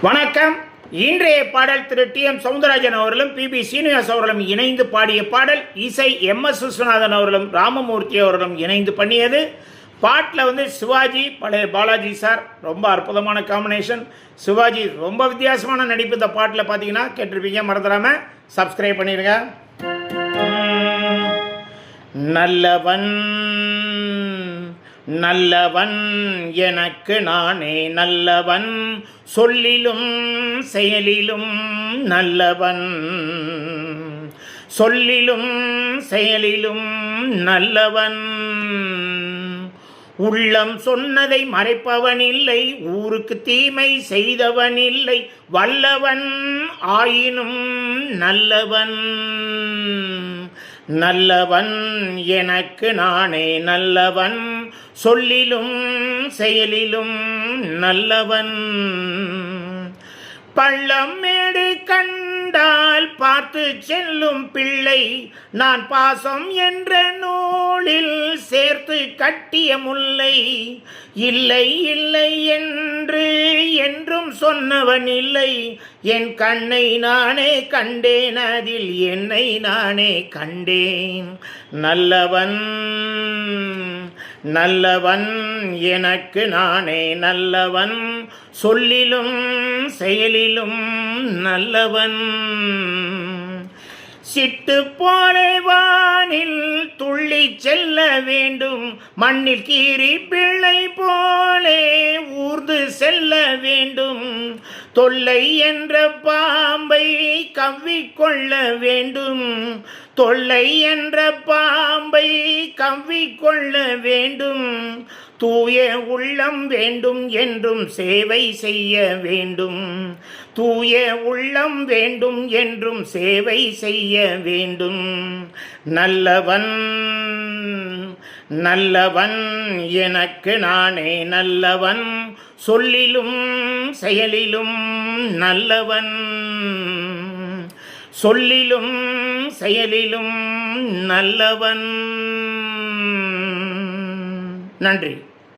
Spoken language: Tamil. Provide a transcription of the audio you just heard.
வணக்கம். இன்றைய பாடல் திரு டி.எம். சௌந்தரராஜன் அவர்களும் பி.பி. சீனிவாஸ் அவர்களும் இணைந்து பாடிய பாடல். இசை எம்.எஸ். விஸ்வநாதன் அவர்களும் ராமமூர்த்தி அவர்களும் இணைந்து பண்ணியது. பாட்டில் சிவாஜி பழைய பாலாஜி சார், ரொம்ப அற்புதமான காம்பினேஷன். சிவாஜி ரொம்ப வித்தியாசமான நடிப்பு. இந்த பாட்டில் பார்த்தீங்கன்னா கேட்டிருப்பீங்க, மறந்துடாமல் சப்ஸ்கிரைப் பண்ணிடுங்க. நல்லவன் நல்லவன் எனக்கு நானே நல்லவன், சொல்லிலும் செயலிலும் நல்லவன், சொல்லிலும் செயலிலும் நல்லவன். உள்ளம் சொன்னதை மறைப்பவன் இல்லை, ஊருக்கு தீமை செய்தவன் இல்லை, வல்லவன் ஆயினும் நல்லவன். நல்லவன் எனக்கு நானே நல்லவன், சொல்லிலும் செயலிலும் நல்லவன். பள்ளம் மேடு கண்டால் பார்த்து செல்லும் பிள்ளை, நான் பாசம் என்ற நூலில் சேர்த்து கட்டிய முல்லை, இல்லை இல்லை என்று என்றும் சொன்னவன் இல்லை, என் கண்ணை நானே கண்டேன், அதில் என்னை நானே கண்டேன். நல்லவன் நல்லவன் எனக்கு நானே நல்லவன், சொல்லிலும் செயலிலும் நல்லவன். சிட்டு போலே வானில் துள்ளி செல்ல வேண்டும், மண்ணில் கீறி பிள்ளை போலே ஊர்ந்து செல்ல வேண்டும், தொல்லை என்ற பாம்பை கவ்விக்கொள்ள வேண்டும், தொல்லை என்ற பாம்பை கவ்விக்கொள்ள வேண்டும், தூய உள்ளம் வேண்டும் என்றும் சேவை செய்ய வேண்டும், தூய உள்ளம் வேண்டும் என்றும் சேவை செய்ய வேண்டும். நல்லவன் நல்லவன் எனக்கு நானே நல்லவன், சொல்லிலும் செயலிலும் நல்லவன், சொல்லிலும் செயலிலும் நல்லவன். நன்றி.